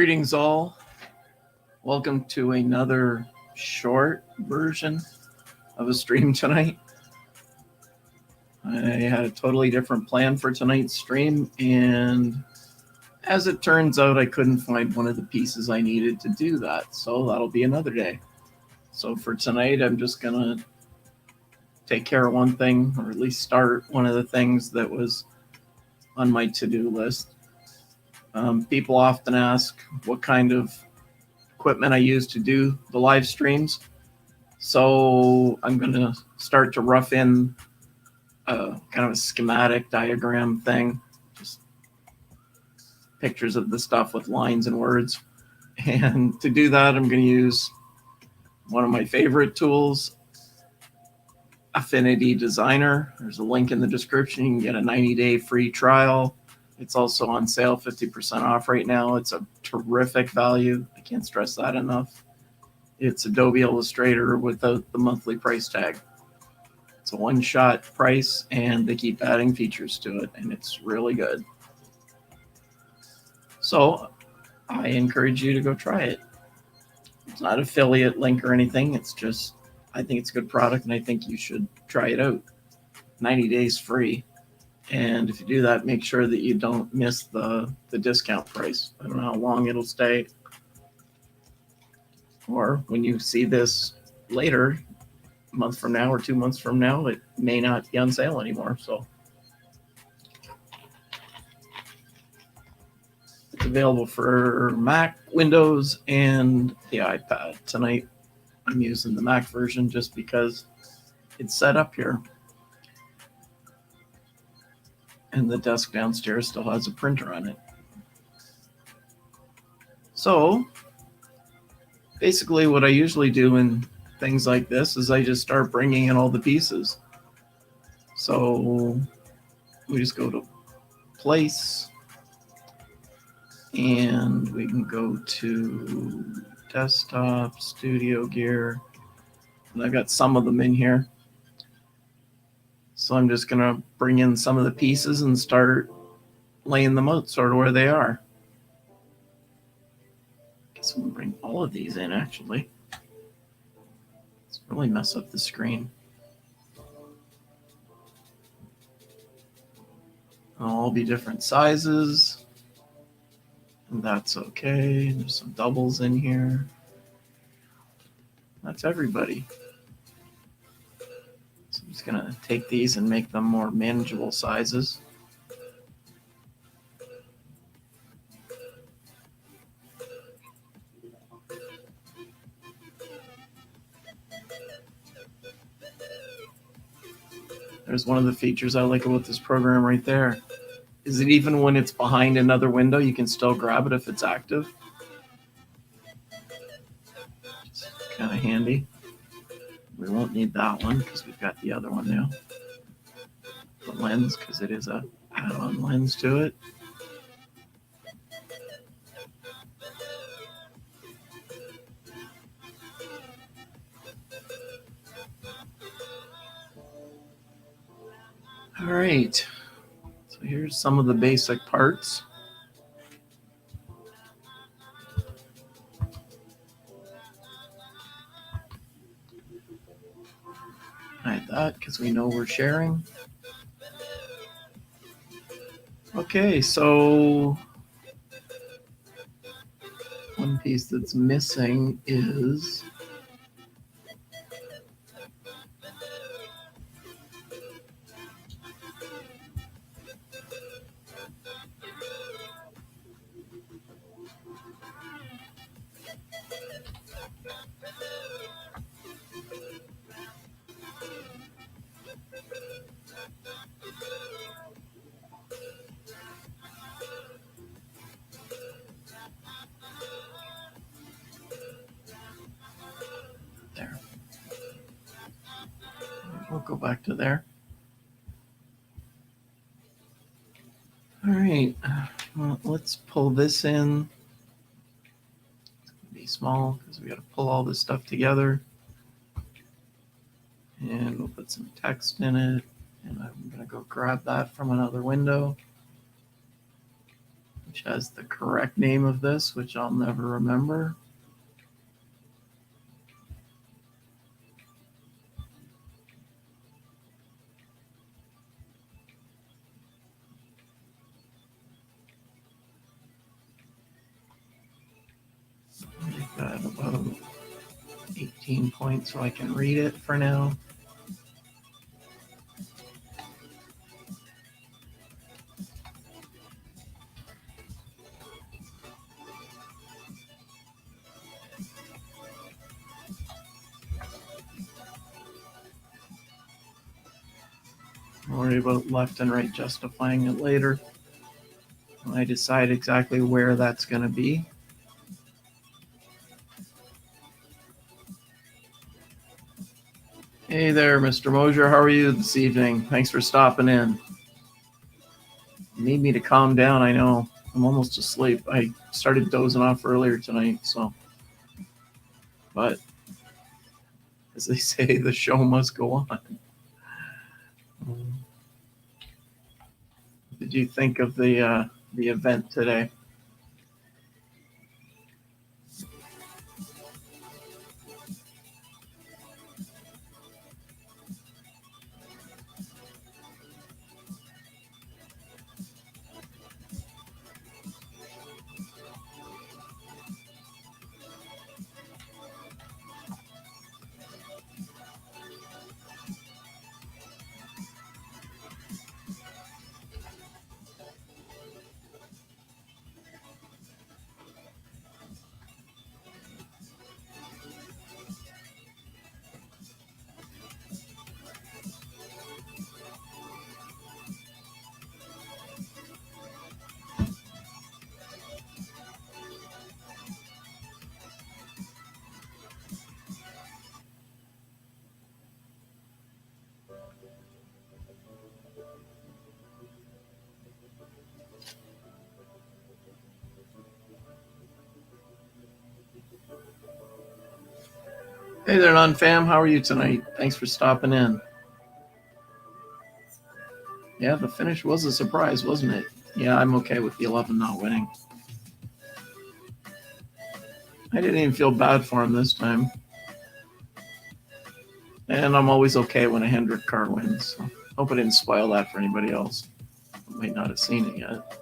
Greetings all. Welcome to another short version of a stream tonight. I had a totally different plan for tonight's stream, and as it turns out, I couldn't find one of the pieces I needed to do that, so that'll be another day. So for tonight, I'm just going to take care of one thing, or at least start one of the things that was on my to-do list. People often ask what kind of equipment I use to do the live streams. So I'm going to start to rough in kind of a schematic diagram thing, just pictures of the stuff with lines and words. And to do that, I'm going to use one of my favorite tools, Affinity Designer. There's a link in the description. You can get a 90-day free trial. It's also on sale, 50% off right now. It's a terrific value. I can't stress that enough. It's Adobe Illustrator without the monthly price tag. It's a one-shot price, and they keep adding features to it, and it's really good. So I encourage you to go try it. It's not an affiliate link or anything. It's just, I think it's a good product, and I think you should try it out. 90 days free. And if you do that, make sure that you don't miss the discount price. I don't know how long it'll stay. Or when you see this later, a month from now or 2 months from now, it may not be on sale anymore. So it's available for Mac, Windows, and the iPad. Tonight, I'm using the Mac version just because it's set up here. And the desk downstairs still has a printer on it. So basically what I usually do in things like this is I just start bringing in all the pieces. So we just go to place, and we can go to desktop, studio gear, and I've got some of them in here. So I'm just going to bring in some of the pieces and start laying them out sort of where they are. I guess I'm going to bring all of these in, actually. Let's really mess up the screen. They'll all be different sizes. And that's okay. There's some doubles in here. That's everybody. So I'm just going to take these and make them more manageable sizes. There's one of the features I like about this program right there. Is that even when it's behind another window, you can still grab it if it's active. It's kind of handy. We won't need that one because we've got the other one now. The lens, because it is a add-on lens to it. All right, so here's some of the basic parts. Hide that because we know we're sharing. Okay, so one piece that's missing is there. We'll go back to there. All right, well, let's pull this in. It's going to be small because we got to pull all this stuff together. And we'll put some text in it. And I'm going to go grab that from another window. which has the correct name of this, which I'll never remember. Make that about 18 points so I can read it for now. Don't worry about left and right justifying it later. When I decide exactly where that's going to be. Hey there, Mr. Mosier. How are you this evening? Thanks for stopping in. You need me to calm down, I know. I'm almost asleep. I started dozing off earlier tonight, so. But as they say, the show must go on. What did you think of the event today? Hey there, non-fam. How are you tonight? Thanks for stopping in. Yeah, the finish was a surprise, wasn't it? Yeah, I'm okay with the 11 not winning. I didn't even feel bad for him this time. And I'm always okay when a Hendrick car wins. So hope I didn't spoil that for anybody else who might not have seen it yet.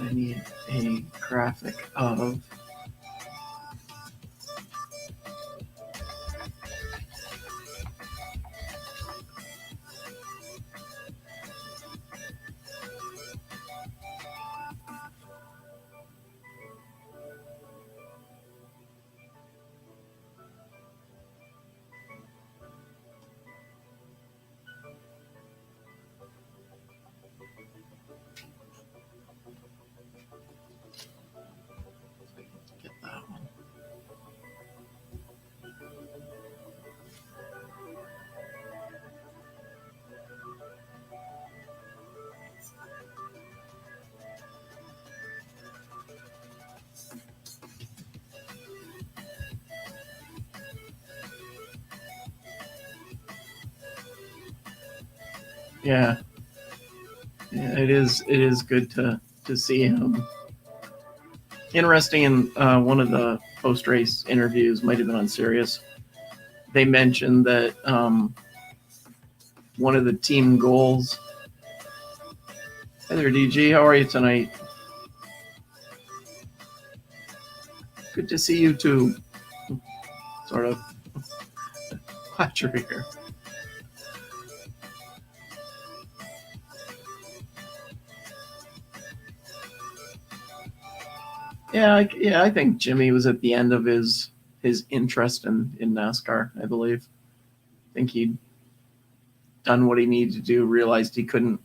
I need a graphic of get that one. Yeah, it is good to see him. Interesting. In one of the post race interviews, might have been on Sirius, they mentioned that one of the team goals. Hey there, DG. How are you tonight? Good to see you too. Sort of. Glad you're here. Yeah, I think Jimmy was at the end of his interest in NASCAR, I believe. I think he'd done what he needed to do, realized he couldn't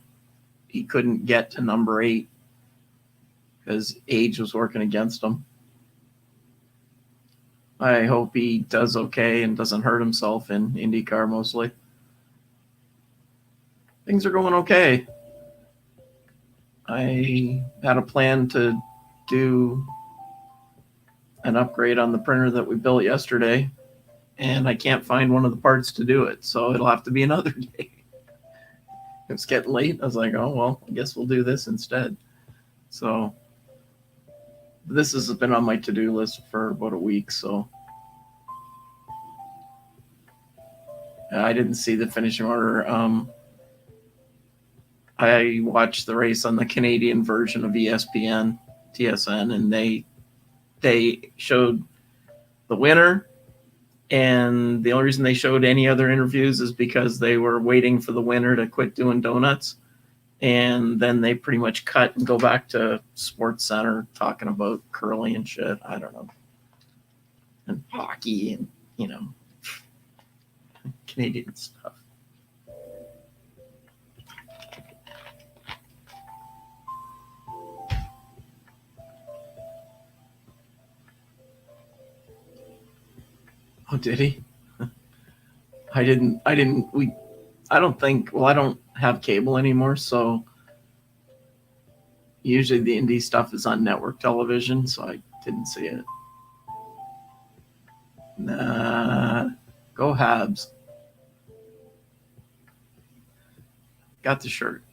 get to number 8 because age was working against him. I hope he does okay and doesn't hurt himself in IndyCar mostly. Things are going okay. I had a plan to do an upgrade on the printer that we built yesterday, and I can't find one of the parts to do it, so it'll have to be another day. It's getting late. I was like, oh, well, I guess we'll do this instead. So this has been on my to-do list for about a week, so I didn't see the finishing order. I watched the race on the Canadian version of ESPN, TSN, and they showed the winner. And the only reason they showed any other interviews is because they were waiting for the winner to quit doing donuts. And then they pretty much cut and go back to Sports Center talking about curling and shit. I don't know. And hockey and, Canadian stuff. Oh, did he? I don't have cable anymore, so usually the indie stuff is on network television, so I didn't see it. Nah, go Habs. Got the shirt.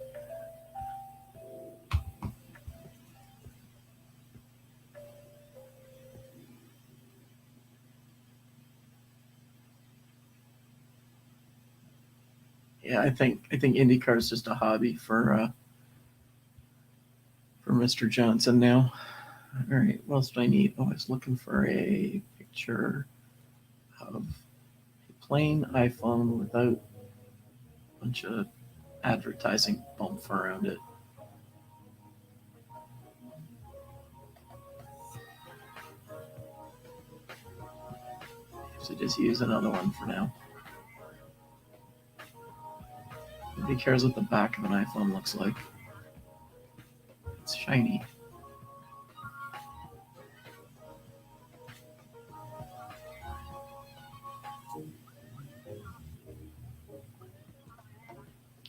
Yeah, I think IndyCar is just a hobby for Mr. Johnson now. All right, what else do I need? Oh, I was looking for a picture of a plain iPhone without a bunch of advertising bump around it. So just use another one for now. Nobody cares what the back of an iPhone looks like. It's shiny.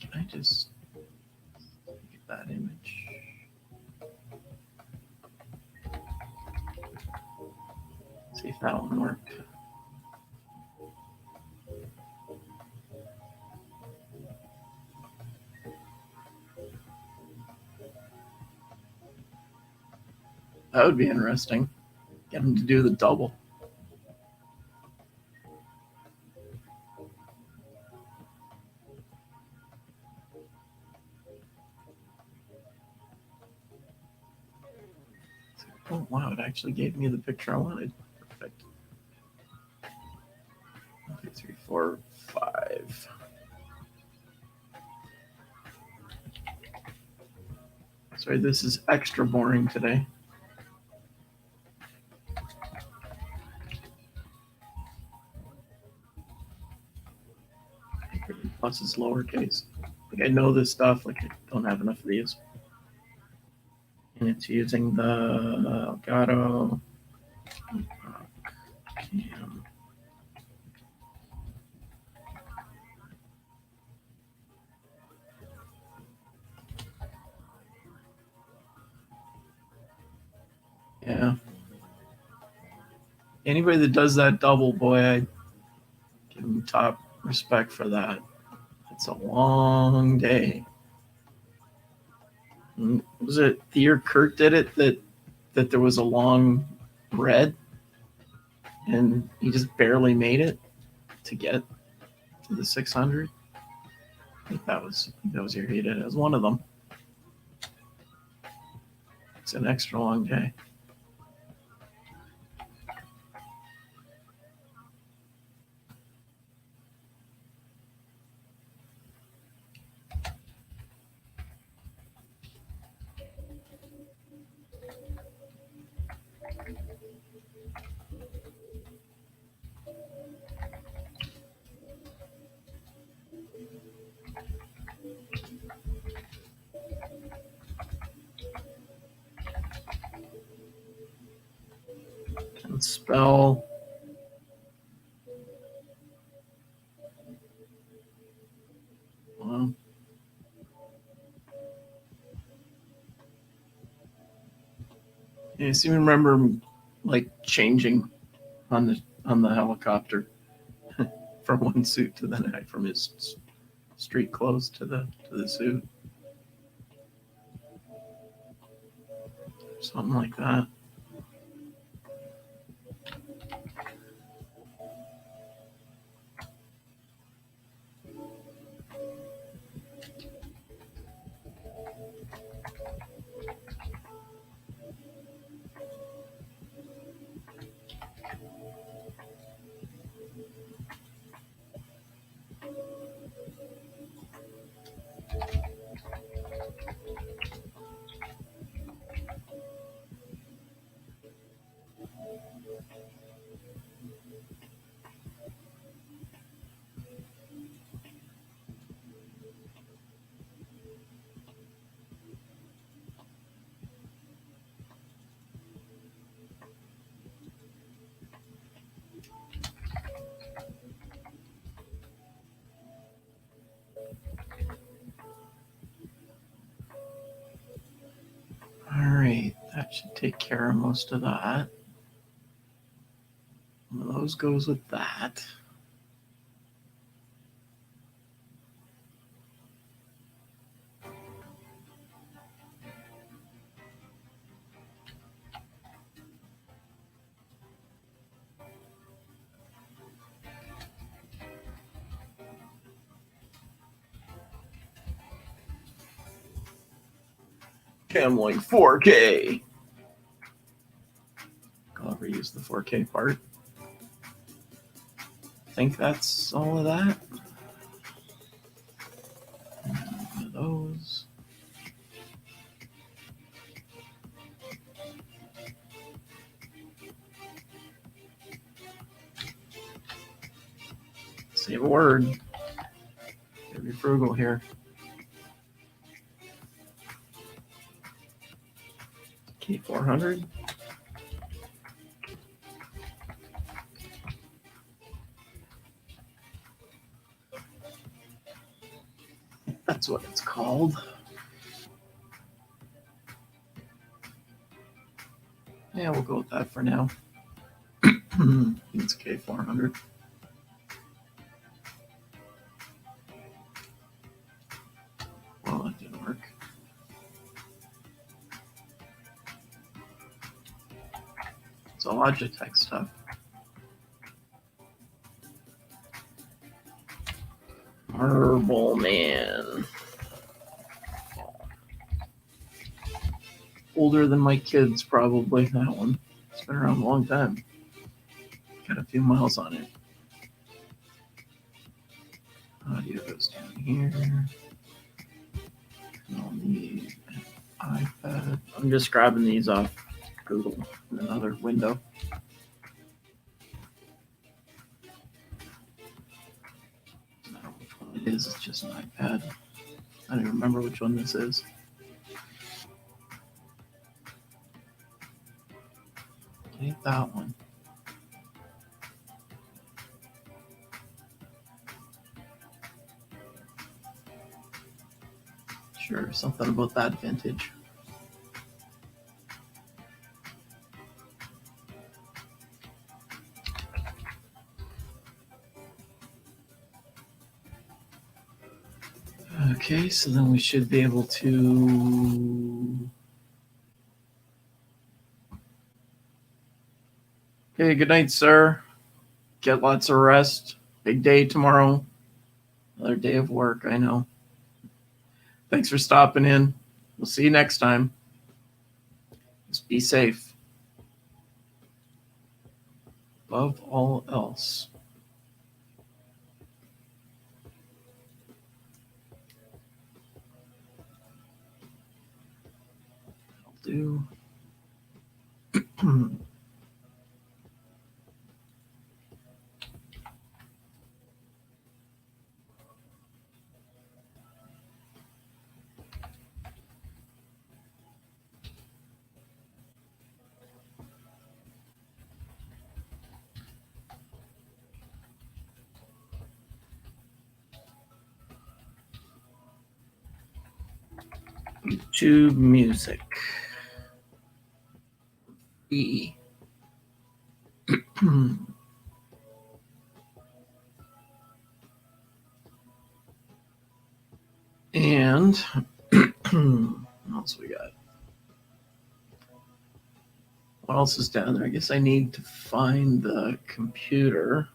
Can I just get that image? See if that'll work. That would be interesting. Get him to do the double. Oh, wow, it actually gave me the picture I wanted. Perfect. 1, 2, 3, 4, 5. Sorry, this is extra boring today. Plus it's lowercase. Like I know this stuff, like I don't have enough of these. And it's using the Elgato Cam. Yeah. Anybody that does that double, boy, I give them top respect for that. It's a long day. Was it the year Kurt did it that there was a long red and he just barely made it to get to the 600? I think that was year he did it. It was one of them. It's an extra long day. Can spell. Well, I seem to remember like changing on the helicopter from one suit to the next, from his street clothes to the suit, something like that. All right, that should take care of most of that. One of those goes with that. Camlink 4K. I'll ever use the 4K part. I think that's all of that. One of those. Save a word. Gotta be frugal here. K400. That's what it's called. Yeah, we'll go with that for now. It's K400. Well, that didn't work. It's all Logitech stuff. Marble Man. Older than my kids, probably, that one. It's been around a long time. Got a few miles on it. Audio goes down here. I'll need an iPad. I'm just grabbing these off Google in another window. I don't know which one it is. It's just an iPad. I don't even remember which one this is. It ain't that one. Sure, something about that vintage. Okay, so then we should be able to. Okay, good night, sir. Get lots of rest. Big day tomorrow. Another day of work, I know. Thanks for stopping in. We'll see you next time. Just be safe. Above all else. I'll do. YouTube music. B. And what else we got? What else is down there? I guess I need to find the computer.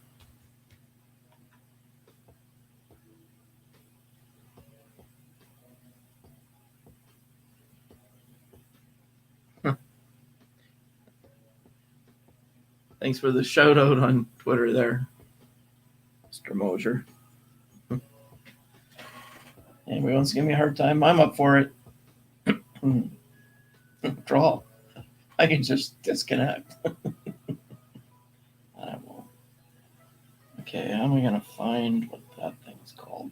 Thanks for the shout out on Twitter there, Mr. Mosier. Anybody wants to give me a hard time? I'm up for it. Draw. I can just disconnect. I won't. Okay, how am I going to find what that thing's called?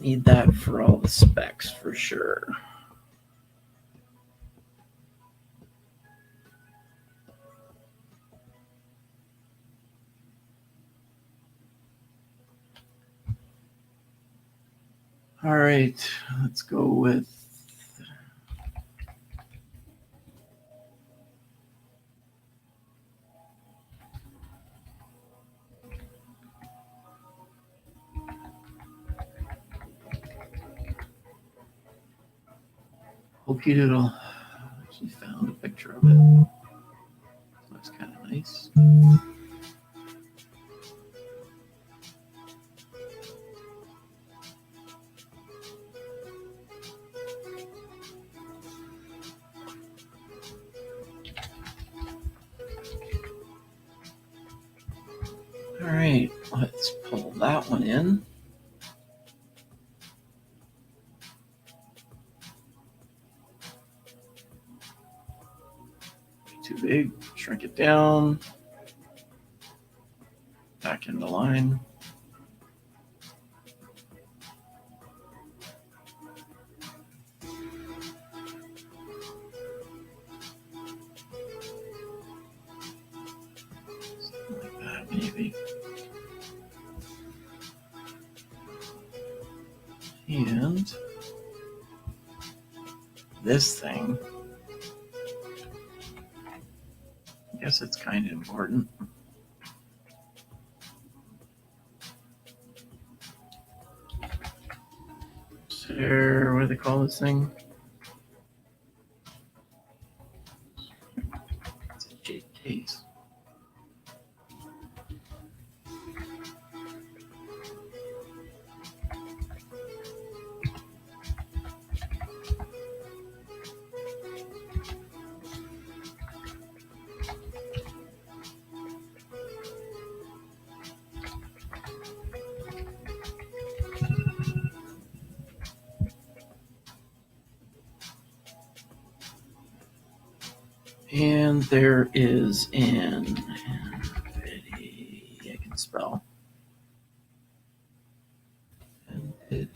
Need that for all the specs for sure. All right, let's go with Hokey Doodle. Actually found a picture of it. Looks kind of nice. All right, let's pull that one in. Too big, shrink it down. Back in the line. Something like that, maybe. And this thing, I guess it's kind of important. Sure, what do they call this thing? It's a J case. And there is an I can spell. And it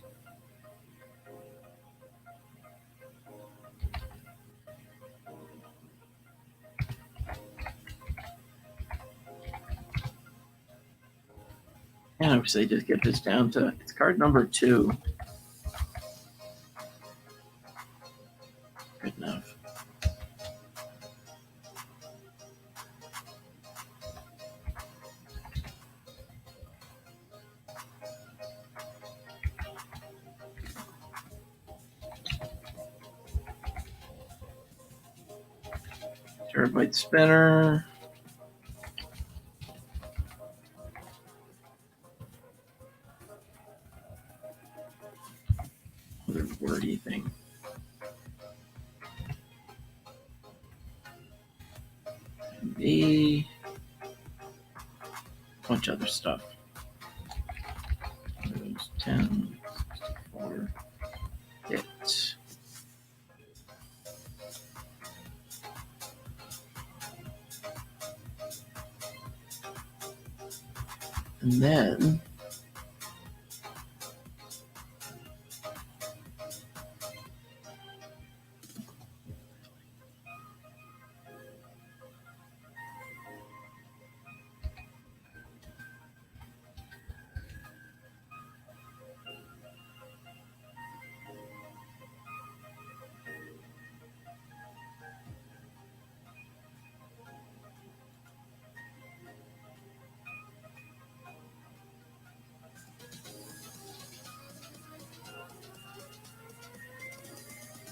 and I wish they just get this down to it's card number 2. Good enough. Terabyte spinner. Other wordy thing. And a bunch of other stuff. Windows 10, 64. And then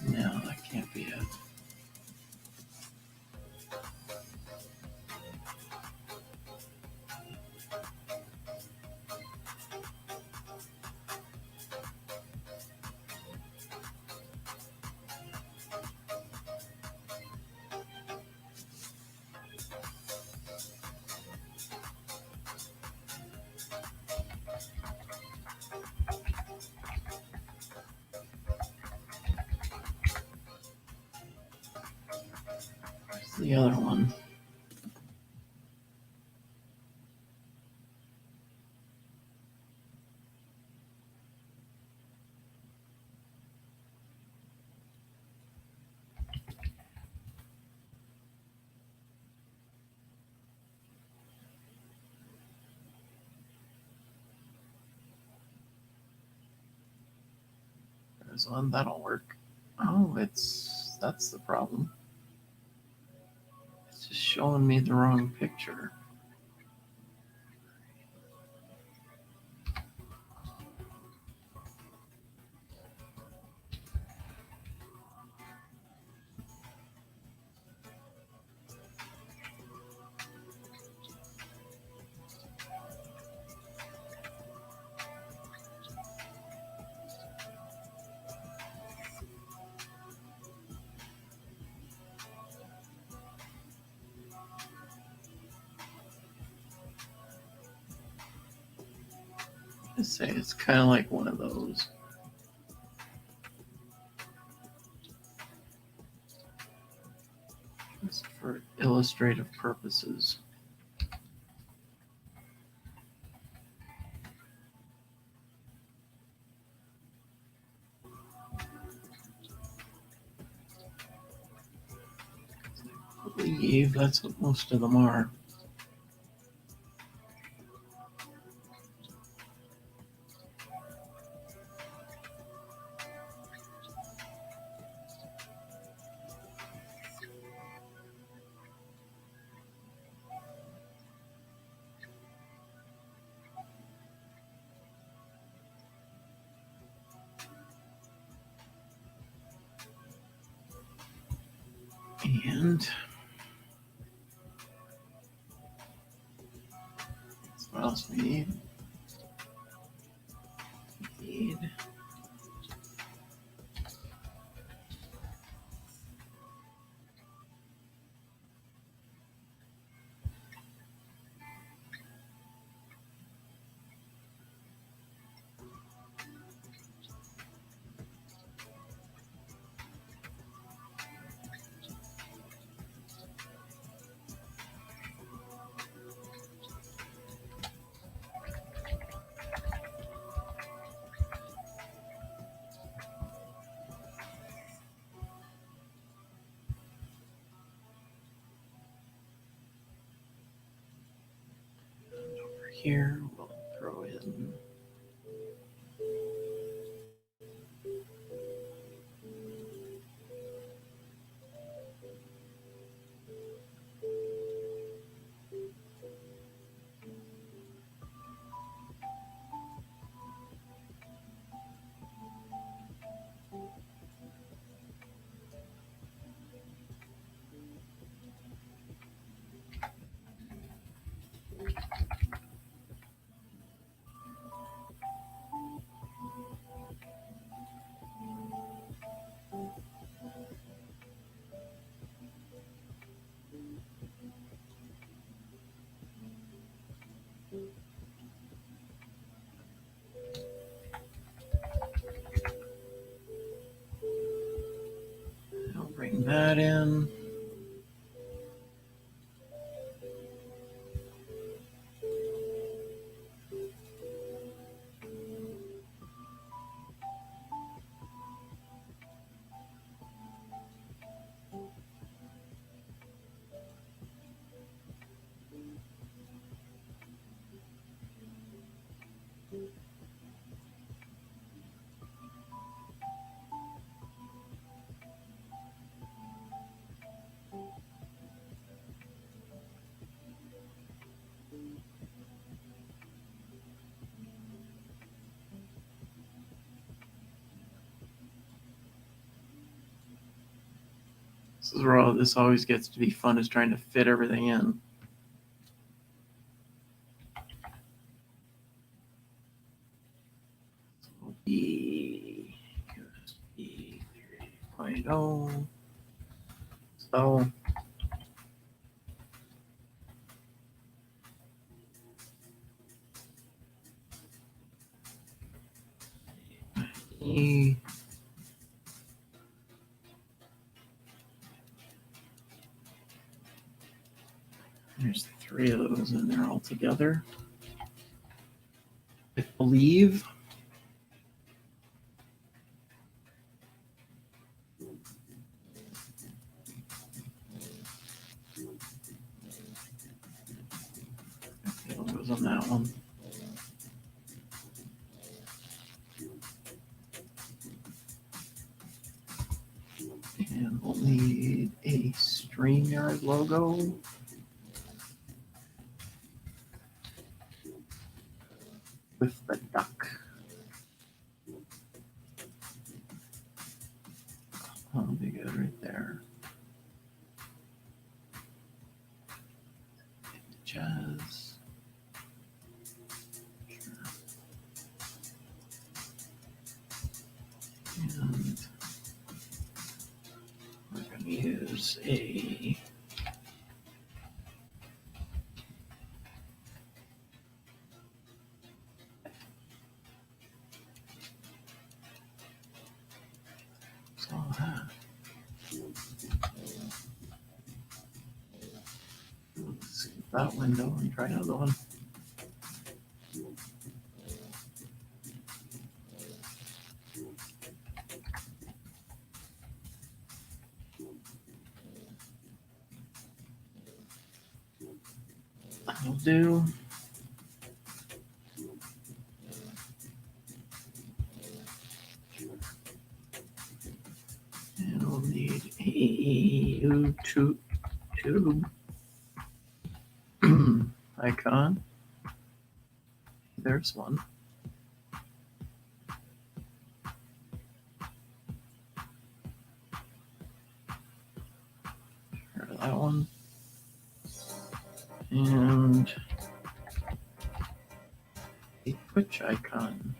no, that can't be it. Where's the other one? There's one that'll work. Oh, that's the problem. It's just showing me the wrong picture. I say it's kind of like one of those. Just for illustrative purposes. I believe that's what most of them are. And what else we need? Over here, we'll throw in. I'll bring that in. This is where all this always gets to be fun, is trying to fit everything in. So USB 3.0. So E. There's 3 of those in there altogether, I believe. Cable goes on that one. And we'll need a StreamYard logo. With the duck. That'll be good right there. Jazz. Sure. And we're going to use a let's skip that window and try another one. That'll do. And we'll need a YouTube icon. There's one. Here's that one. And a Twitch icon.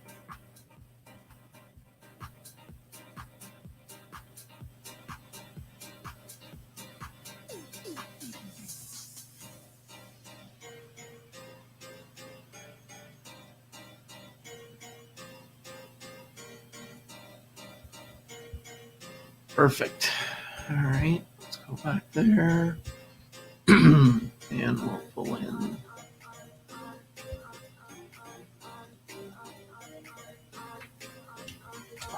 Perfect. All right, let's go back there. And we'll pull in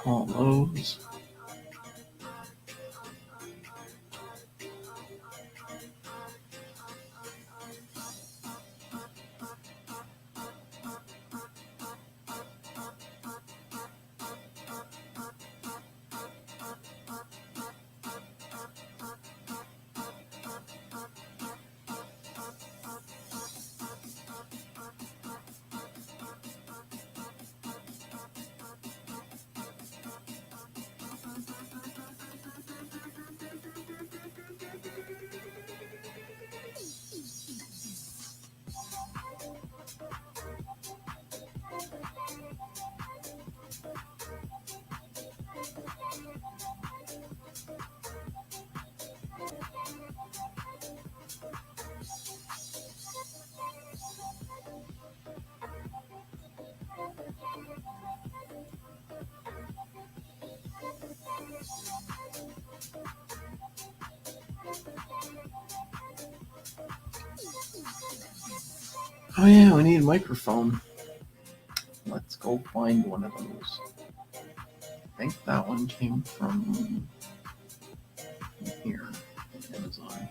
all those. Oh yeah, we need a microphone. Let's go find one of those. I think that one came from here, Amazon.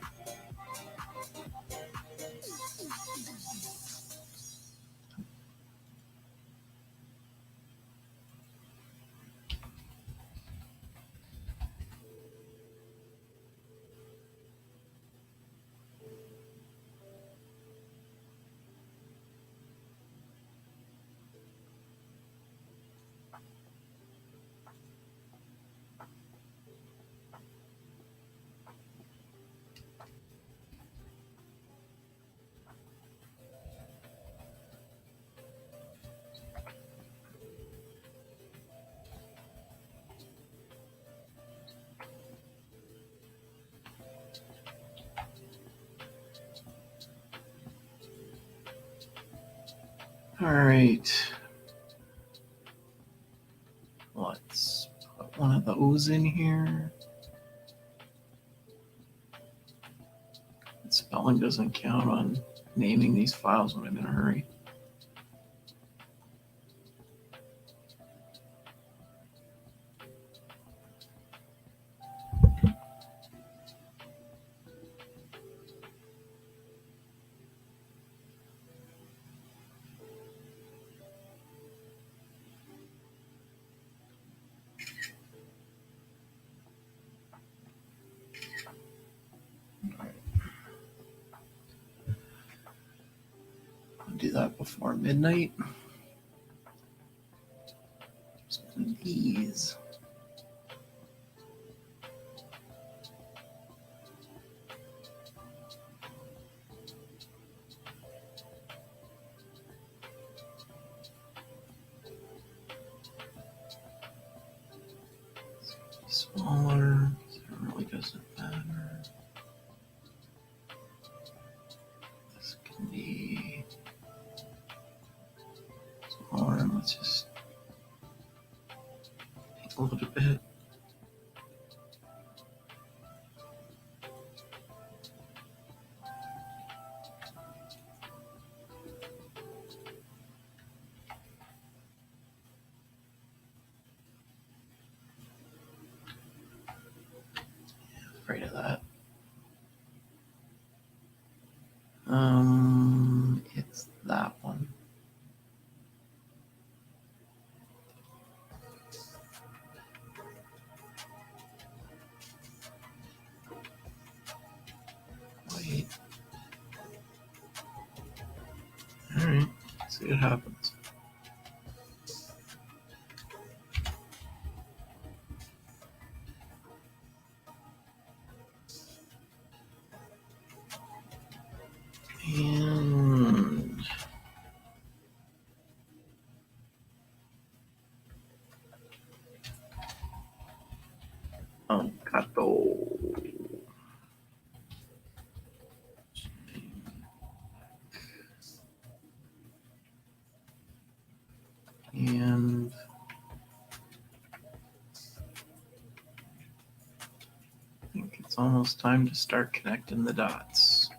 All right. Let's put one of those in here. Spelling doesn't count on naming these files when I'm in a hurry. I'll do that before midnight. Just one of these. Smaller, so it really doesn't matter. This can be smaller. Let's just take a little bit. Afraid of that. It's that one. Wait. All right. See what happens. And avocado. And I think it's almost time to start connecting the dots.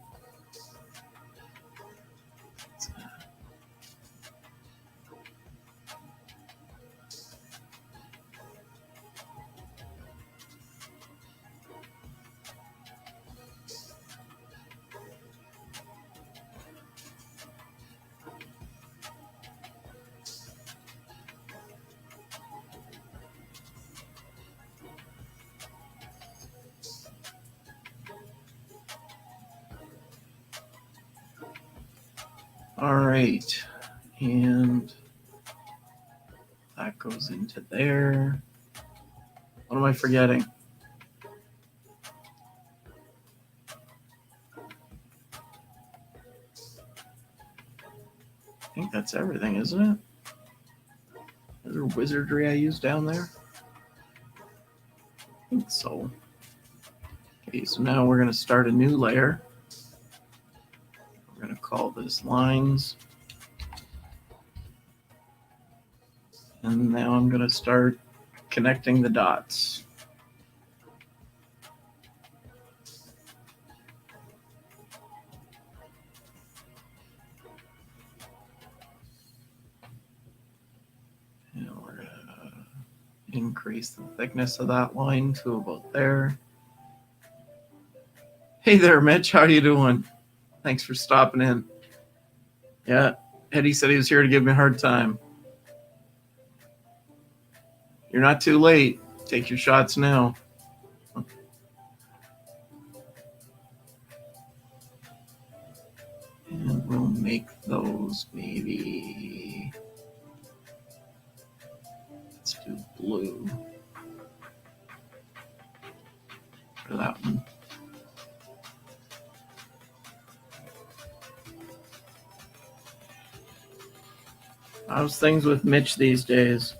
All right, and that goes into there. What am I forgetting? I think that's everything, isn't it? Is there wizardry I use down there? I think so. Okay, so now we're going to start a new layer. We're going to call this lines. And now I'm going to start connecting the dots. And we're going to increase the thickness of that line to about there. Hey there, Mitch. How you doing? Thanks for stopping in. Yeah, Eddie said he was here to give me a hard time. You're not too late. Take your shots now. And we'll make those maybe. Let's do blue for that one. How's things with Mitch these days?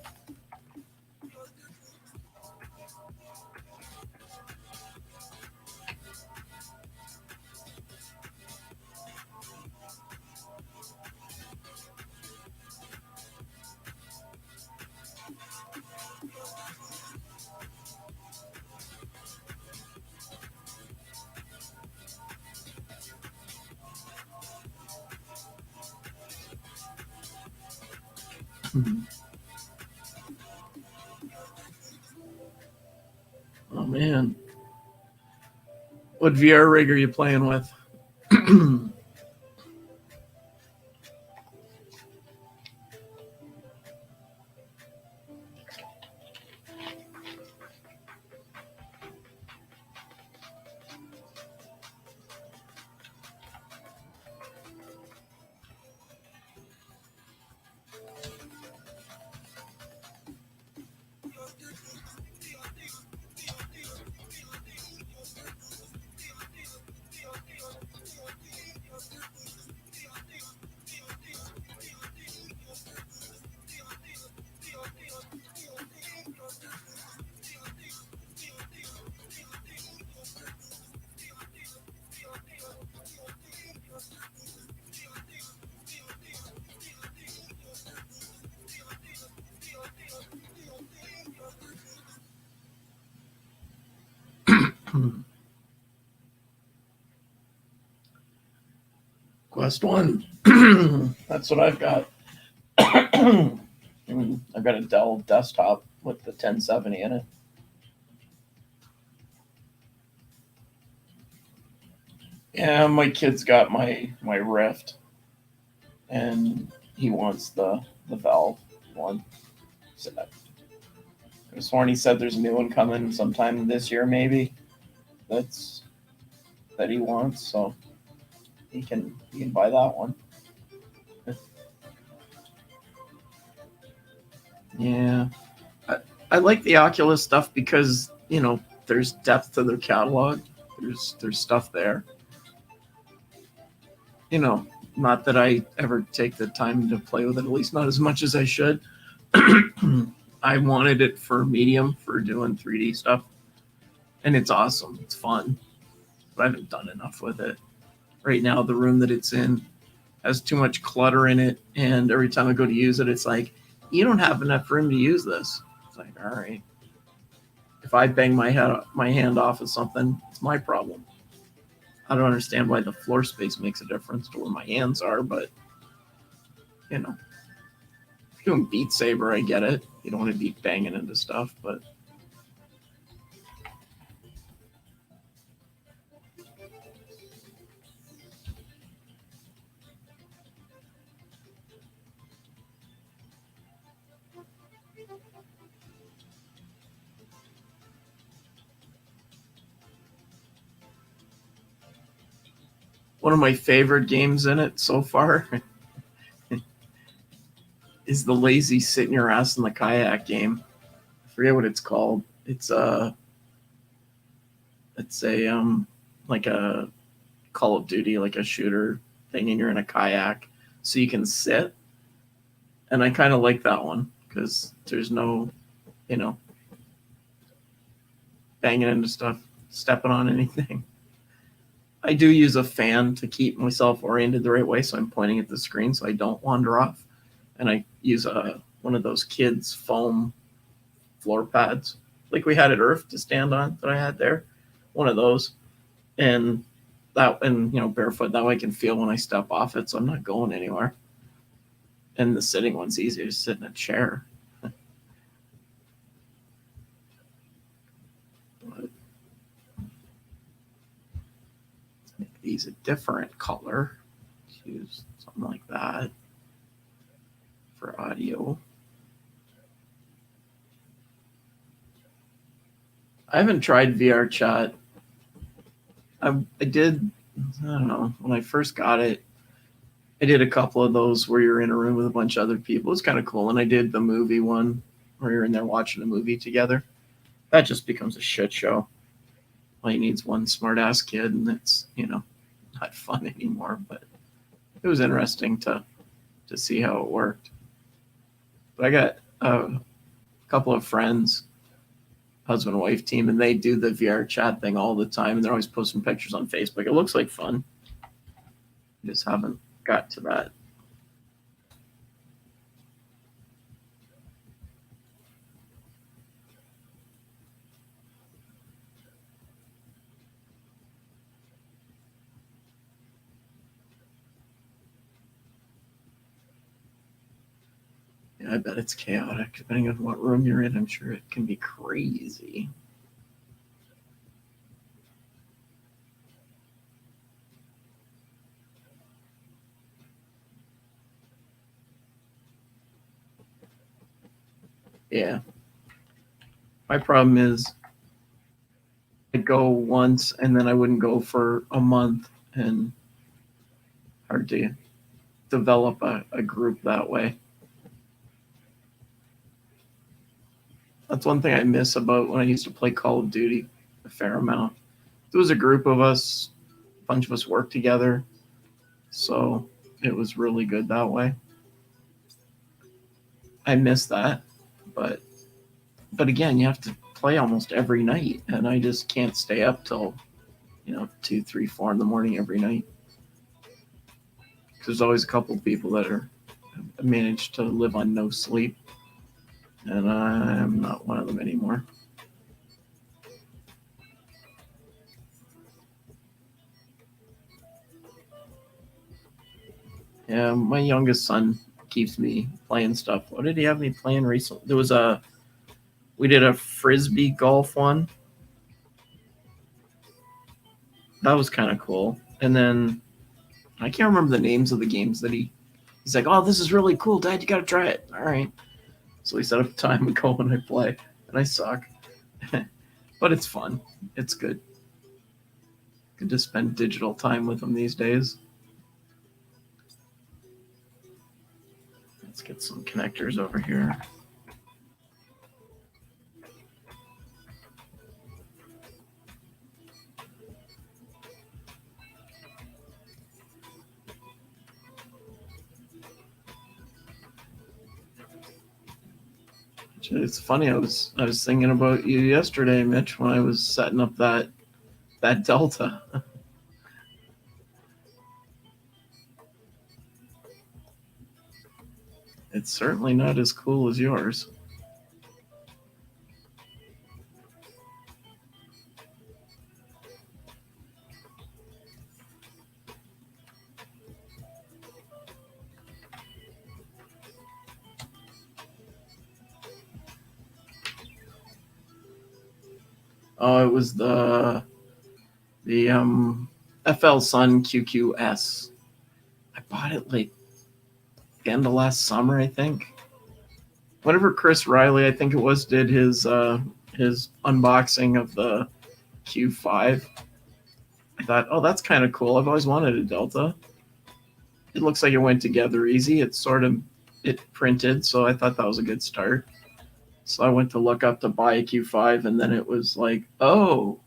Oh man, what VR rig are you playing with? Quest 1. That's what I've got. I've got a Dell desktop with the 1070 in it. Yeah, my kid's got my Rift, and he wants the Valve one. So I sworn he said there's a new one coming sometime this year, maybe. That he wants, so he can buy that one. Yeah, I like the Oculus stuff because there's depth to their catalog. There's stuff there. Not that I ever take the time to play with it, at least not as much as I should. I wanted it for medium for doing 3D stuff, and it's awesome. It's fun, but I haven't done enough with it. Right now, the room that it's in has too much clutter in it, and every time I go to use it, it's like, you don't have enough room to use this. It's like, all right. If I bang my hand off of something, it's my problem. I don't understand why the floor space makes a difference to where my hands are, but if you're doing Beat Saber, I get it. You don't want to be banging into stuff, but one of my favorite games in it so far is the lazy sit in your ass in the kayak game. I forget what it's called. It's a like a Call of Duty, like a shooter thing, and you're in a kayak, so you can sit. And I kind of like that one because there's no, banging into stuff, stepping on anything. I do use a fan to keep myself oriented the right way, so I'm pointing at the screen so I don't wander off. And I use one of those kids' foam floor pads, like we had at Earth to stand on that I had there, one of those, and barefoot. That way I can feel when I step off it, so I'm not going anywhere. And the sitting one's easier to sit in a chair. Let's make these a different color. Let's use something like that for audio. I haven't tried VR chat. I did, I don't know, when I first got it, I did a couple of those where you're in a room with a bunch of other people. It's kind of cool. And I did the movie one where you're in there watching a movie together. That just becomes a shit show. All you need is one smart ass kid, and it's, not fun anymore. But it was interesting to see how it worked. But I got a couple of friends, husband and wife team, and they do the VR chat thing all the time, and they're always posting pictures on Facebook. It looks like fun. I just haven't got to that. Yeah, I bet it's chaotic. Depending on what room you're in, I'm sure it can be crazy. Yeah. My problem is I'd go once and then I wouldn't go for a month, and hard to develop a group that way. That's one thing I miss about when I used to play Call of Duty a fair amount. There was a group of us, a bunch of us worked together, so it was really good that way. I miss that, but again, you have to play almost every night, and I just can't stay up till 2, 3, 4 in the morning every night. There's always a couple of people that are managed to live on no sleep, and I'm not one of them anymore. Yeah, my youngest son keeps me playing stuff. What did he have me playing recently? We did a frisbee golf one. That was kind of cool. And then I can't remember the names of the games that he's like, "Oh, this is really cool, Dad. You got to try it." All right. So we set up a time and go and I play, and I suck, but it's fun. It's good. Good to spend digital time with him these days. Let's get some connectors over here. It's funny. I was thinking about you yesterday, Mitch, when I was setting up that Delta. It's certainly not as cool as yours. Oh, it was the FL Sun QQS. I bought it like the end of last summer, I think. Whenever Chris Riley, I think it was, did his unboxing of the Q5, I thought, oh, that's kind of cool. I've always wanted a Delta. It looks like it went together easy. It printed, so I thought that was a good start. So I went to look up to buy a Q5, and then it was like, oh,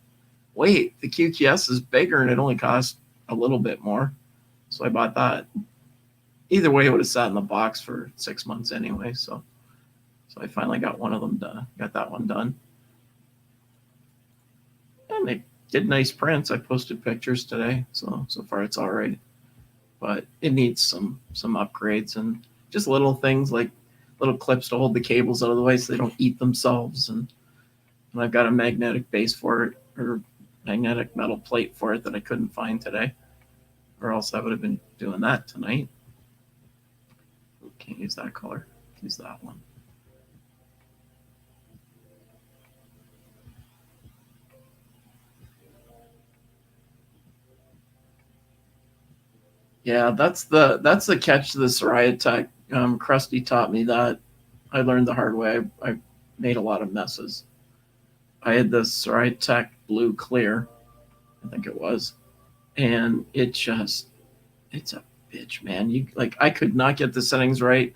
wait, the QQS is bigger and it only cost a little bit more. So I bought that. Either way, it would have sat in the box for 6 months anyway. So I finally got one of them done. Got that one done. And they did nice prints. I posted pictures today, so far it's all right. But it needs some upgrades and just little things like little clips to hold the cables out of the way so they don't eat themselves. And I've got a magnetic base for it, or magnetic metal plate for it, that I couldn't find today, or else I would have been doing that tonight. Can't use that color. Use that one. Yeah, that's the catch to the Soraya Tech. Krusty taught me that. I learned the hard way. I made a lot of messes. I had the Soraya Tech Blue Clear, I think it was, and it's a bitch, man. I could not get the settings right.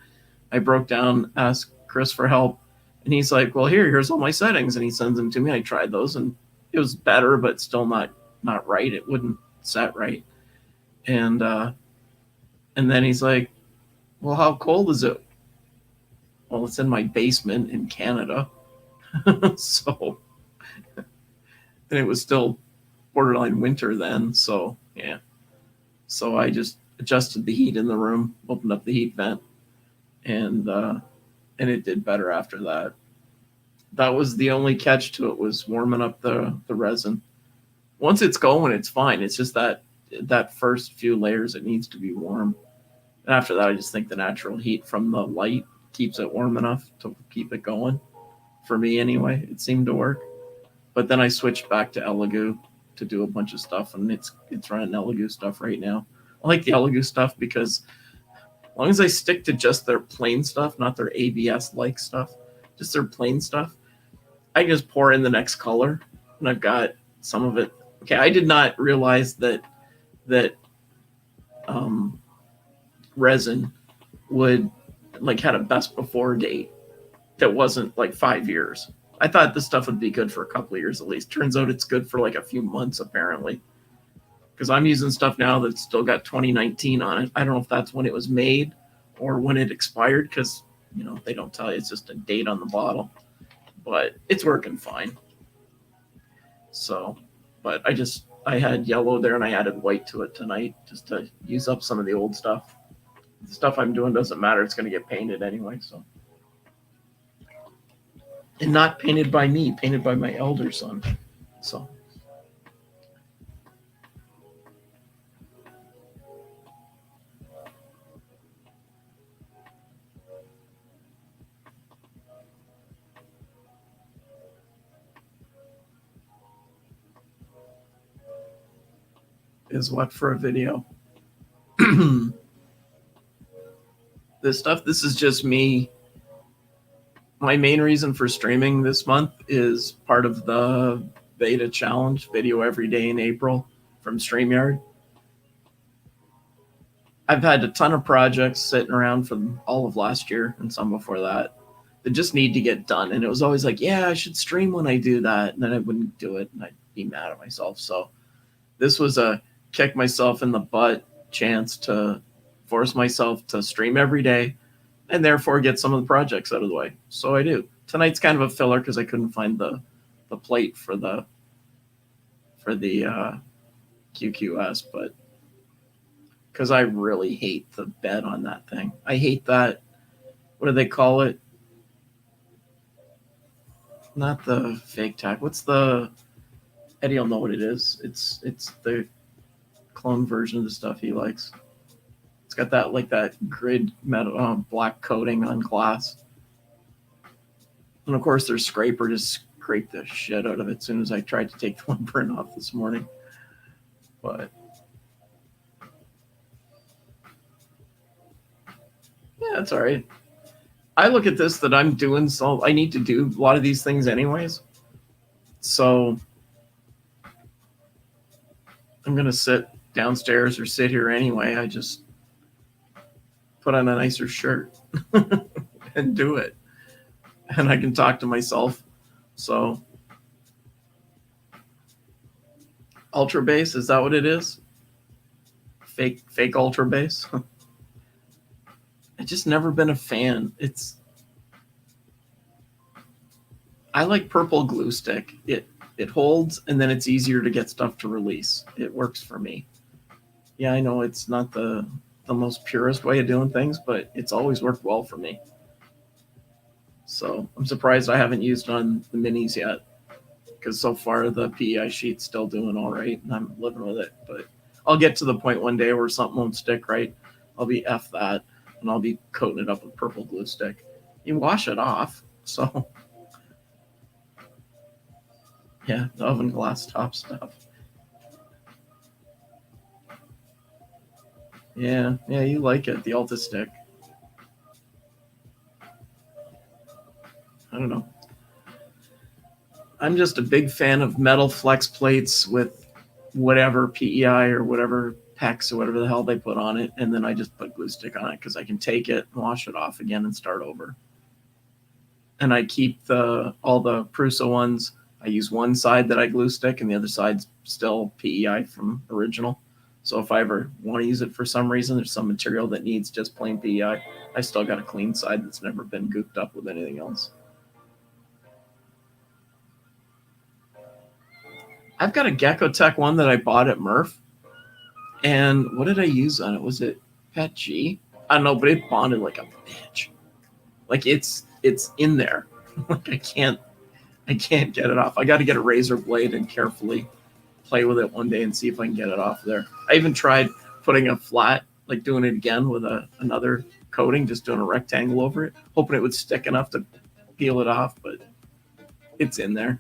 I broke down, asked Chris for help, and he's like, "Well, here's all my settings," and he sends them to me. I tried those, and it was better, but still not right. It wouldn't set right, and then he's like, "Well, how cold is it?" Well, it's in my basement in Canada, so and it was still borderline winter then. So yeah, so I just adjusted the heat in the room, opened up the heat vent, and it did better after that. That was the only catch to it, was warming up the resin. Once it's going, it's fine. It's just that first few layers, it needs to be warm. And after that, I just think the natural heat from the light keeps it warm enough to keep it going. For me anyway, it seemed to work. But then I switched back to Elegoo to do a bunch of stuff, and it's running Elegoo stuff right now. I like the Elegoo stuff because as long as I stick to just their plain stuff, not their ABS-like stuff, just their plain stuff, I can just pour in the next color, and I've got some of it. Okay, I did not realize that resin would had a best before date that wasn't 5 years. I thought this stuff would be good for a couple of years at least. Turns out it's good for a few months apparently. Because I'm using stuff now that's still got 2019 on it. I don't know if that's when it was made or when it expired, because they don't tell you. It's just a date on the bottle. But it's working fine. So, but I had yellow there and I added white to it tonight just to use up some of the old stuff. The stuff I'm doing doesn't matter. It's going to get painted anyway. So, and not painted by me, painted by my elder son. So. Is what for a video? This is just me. My main reason for streaming this month is part of the beta challenge, video every day in April from StreamYard. I've had a ton of projects sitting around from all of last year and some before that just need to get done. And it was always yeah, I should stream when I do that. And then I wouldn't do it and I'd be mad at myself. So this was a kick myself in the butt chance to force myself to stream every day and therefore get some of the projects out of the way. So I do. Tonight's kind of a filler because I couldn't find the plate for the QQS, but because I really hate the bed on that thing. I hate that. What do they call it? Not the fake tack. What's the Eddie will know what it is. It's the clone version of the stuff he likes. It's got that that grid metal black coating on glass, and of course their scraper just scraped the shit out of it as soon as I tried to take the one print off this morning. But yeah, that's all right. I look at this that I'm doing, so I need to do a lot of these things anyways. So I'm gonna sit downstairs or sit here anyway. I just put on a nicer shirt and do it, and I can talk to myself. So ultra bass, is that what it is? Fake ultra bass. I've just never been a fan. I like purple glue stick. It holds, and then it's easier to get stuff to release. It works for me. Yeah, I know it's not the most purest way of doing things, but it's always worked well for me. So I'm surprised I haven't used it on the minis yet, because so far the PEI sheet's still doing all right, and I'm living with it. But I'll get to the point one day where something won't stick right. I'll be F that, and I'll be coating it up with purple glue stick. You wash it off, so yeah, the oven glass top stuff. Yeah, you like it, the Alta stick. I don't know. I'm just a big fan of metal flex plates with whatever PEI or whatever PEX or whatever the hell they put on it, and then I just put glue stick on it because I can take it, wash it off again, and start over. And I keep all the Prusa ones. I use one side that I glue stick, and the other side's still PEI from original. So if I ever want to use it for some reason, there's some material that needs just plain PEI, I still got a clean side that's never been gooped up with anything else. I've got a Gecko Tech one that I bought at Murph. And what did I use on it? Was it Pet G? I don't know, but it bonded like a bitch. Like it's in there. Like I can't get it off. I got to get a razor blade and carefully play with it one day and see if I can get it off there. I even tried putting a flat, like doing it again with another coating, just doing a rectangle over it, hoping it would stick enough to peel it off, but it's in there.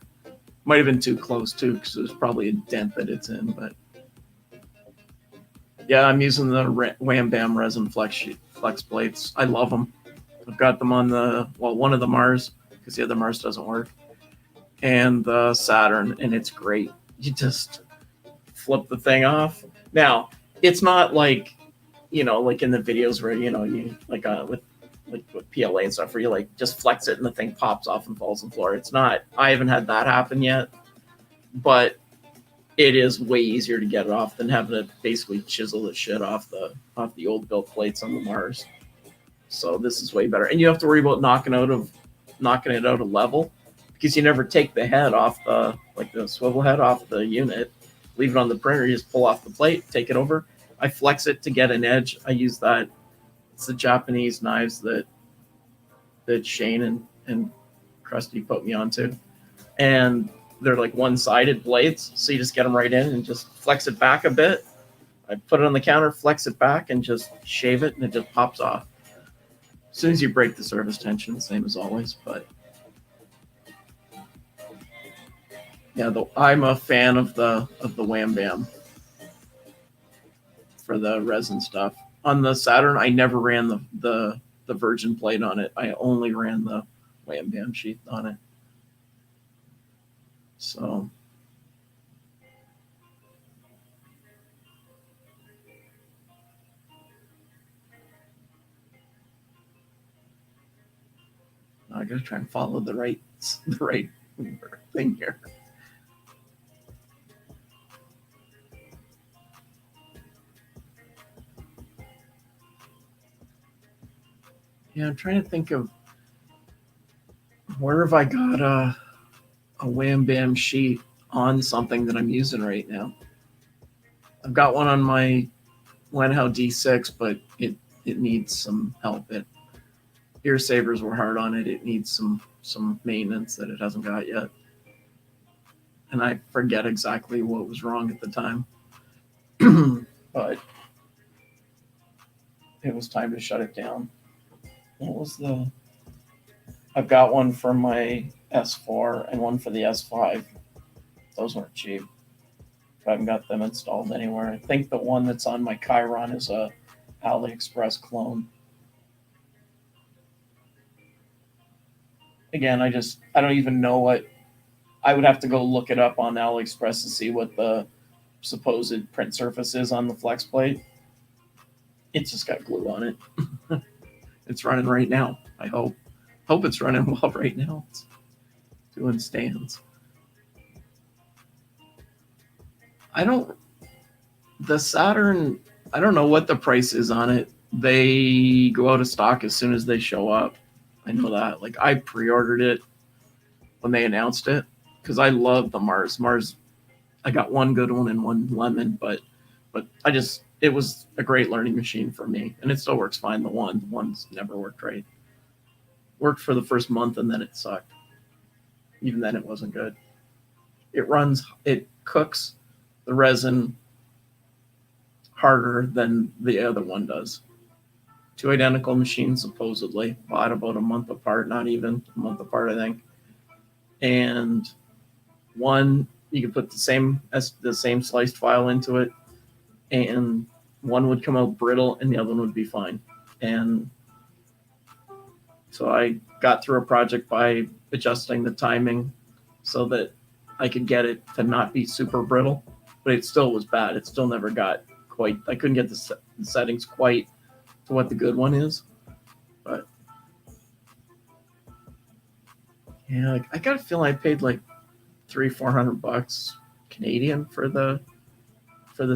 Might have been too close too, because there's probably a dent that it's in. But yeah, I'm using the Wham Bam resin flex plates. I love them. I've got them on one of the Mars, because the other Mars doesn't work, and the Saturn, and it's great. You just flip the thing off. Now, it's not like, like in the videos where, you like with PLA and stuff, where you like just flex it and the thing pops off and falls on the floor. It's not. I haven't had that happen yet, but it is way easier to get it off than having to basically chisel the shit off the old built plates on the Mars. So this is way better, and you have to worry about knocking it out of level, because you never take the head off the swivel head off the unit, leave it on the printer. You just pull off the plate, take it over. I flex it to get an edge. I use that. It's the Japanese knives that Shane and Krusty put me onto, and they're like one-sided blades, so you just get them right in and just flex it back a bit. I put it on the counter, flex it back, and just shave it, and it just pops off. As soon as you break the surface tension, same as always. But yeah, I'm a fan of the Wham Bam for the resin stuff. On the Saturn, I never ran the virgin plate on it. I only ran the Wham Bam sheet on it. So I gotta try and follow the right thing here. Yeah, I'm trying to think of where have I got a Wham Bam sheet on something that I'm using right now. I've got one on my Wenhow D6, but it needs some help. Ear savers were hard on it. It needs some maintenance that it hasn't got yet. And I forget exactly what was wrong at the time. But it was time to shut it down. What was I've got one for my S4 and one for the S5. Those weren't cheap. I haven't got them installed anywhere. I think the one that's on my Chiron is a AliExpress clone. Again, I don't even know what. I would have to go look it up on AliExpress to see what the supposed print surface is on the flex plate. It's just got glue on it. It's running right now. I hope it's running well right now. It's doing stands. The Saturn, I don't know what the price is on it. They go out of stock as soon as they show up. I know that. Like, I pre-ordered it when they announced it, because I love the Mars. I got one good one and one lemon, but it was a great learning machine for me, and it still works fine. The one's never worked right. Worked for the first month, and then it sucked. Even then, it wasn't good. It cooks the resin harder than the other one does. Two identical machines, supposedly, bought about a month apart, not even a month apart, I think. And one, you could put the same sliced file into it, and one would come out brittle and the other one would be fine. And so I got through a project by adjusting the timing so that I could get it to not be super brittle, but it still was bad. It still never got quite, I couldn't get the settings quite to what the good one is. But yeah, I got a feeling I paid like $300-400 Canadian for the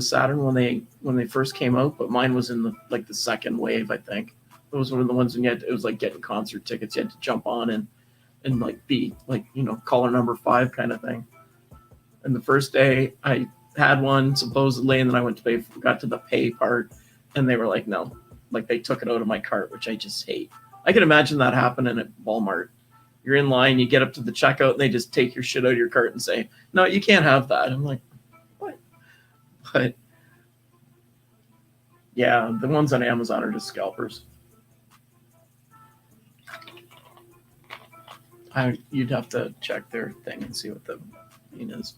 Saturn when they first came out, but mine was in the second wave, I think. Those were the ones when it was like getting concert tickets. You had to jump on and like be like, caller number 5 kind of thing. And the first day I had one supposedly, and then I went to pay, got to the pay part, and they were like, no, like they took it out of my cart, which I just hate. I can imagine that happening at Walmart. You're in line, you get up to the checkout, and they just take your shit out of your cart and say, no, you can't have that. I'm like, what? But yeah, the ones on Amazon are just scalpers. You'd have to check their thing and see what the mean is.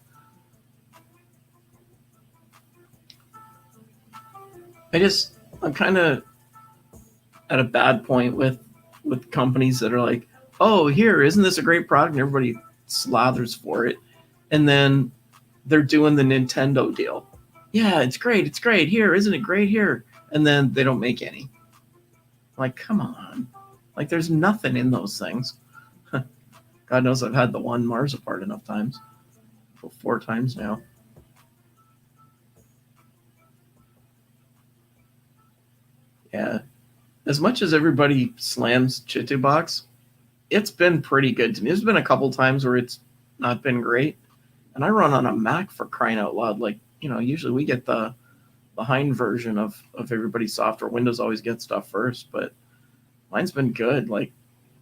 I'm kind of at a bad point with companies that are like, oh, here, isn't this a great product? And everybody slathers for it. And then they're doing the Nintendo deal. Yeah, it's great. It's great. Here, isn't it great here? And then they don't make any. Like, come on. Like, there's nothing in those things. God knows I've had the one Mars apart enough times. 4 times now. Yeah. As much as everybody slams Chitubox, it's been pretty good to me. There's been a couple times where it's not been great. And I run on a Mac, for crying out loud. Like, usually we get the behind version of everybody's software. Windows always gets stuff first, but mine's been good. Like,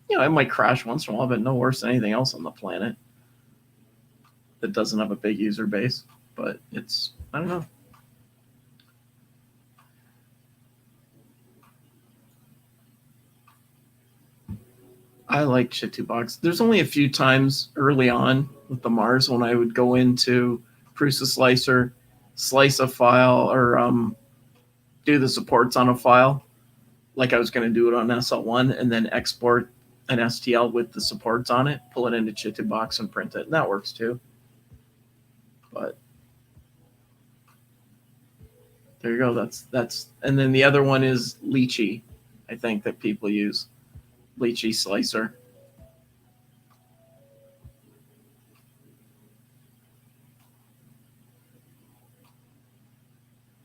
it might crash once in a while, but no worse than anything else on the planet that doesn't have a big user base. But I don't know. I like Chitubox. There's only a few times early on with the Mars when I would go into Prusa Slicer, slice a file, or do the supports on a file, like I was going to do it on SL1, and then export an STL with the supports on it, pull it into Chitubox and print it. And that works too. But there you go. That's and then the other one is Lychee, I think, that people use. Lychee Slicer.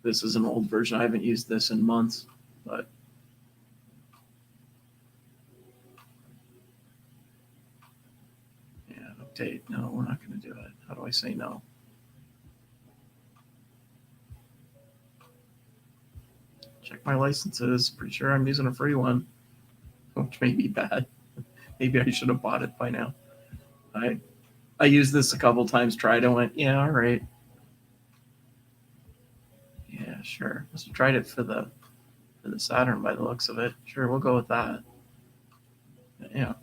This is an old version. I haven't used this in months, but yeah, update. No, we're not going to do it. How do I say no? Check my licenses. Pretty sure I'm using a free one, which may be bad. Maybe I should have bought it by now. I used this a couple times, tried it, went, yeah, all right. Yeah, sure. Must have tried it for the Saturn by the looks of it. Sure, we'll go with that. Yeah.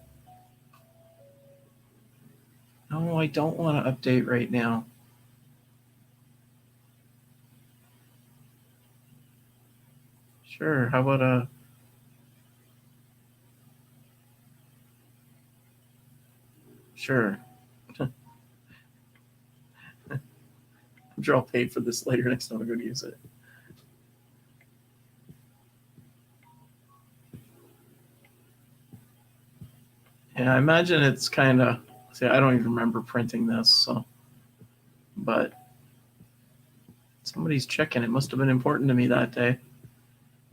No, I don't want to update right now. Sure. How about Sure. I'm sure I'll pay for this later next time I go to use it. Yeah, I imagine it's kind of. See, I don't even remember printing this, so. But somebody's checking. It must have been important to me that day.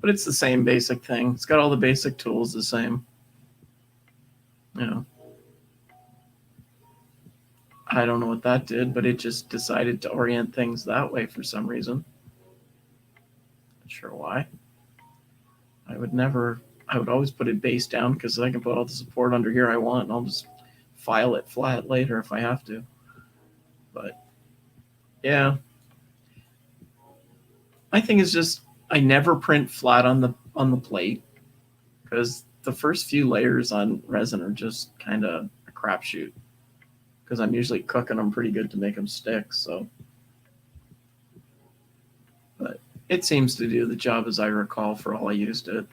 But it's the same basic thing. It's got all the basic tools the same. I don't know what that did, but it just decided to orient things that way for some reason. Not sure why. I would always put it base down because I can put all the support under here I want, and I'll just file it flat later if I have to. But yeah, my thing is just I never print flat on the plate because the first few layers on resin are just kind of a crapshoot because I'm usually cooking them pretty good to make them stick. So, but it seems to do the job as I recall for all I used it.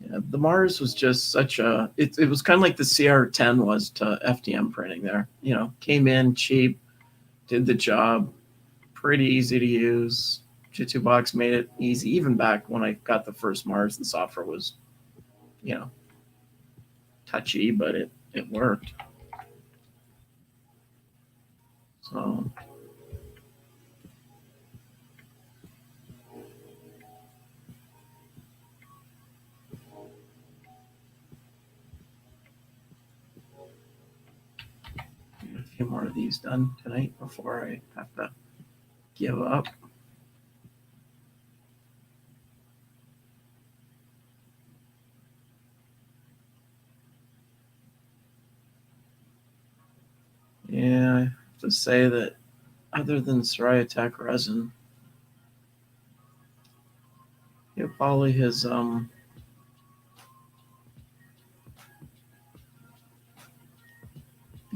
Yeah, the Mars was just such a. It was kind of like the CR10 was to FDM printing. There, came in cheap, did the job, pretty easy to use. Chitubox made it easy. Even back when I got the first Mars, the software was, touchy, but it worked. So get a few more of these done tonight before I have to give up. Yeah, I have to say that other than Soraya Tech resin, Poly has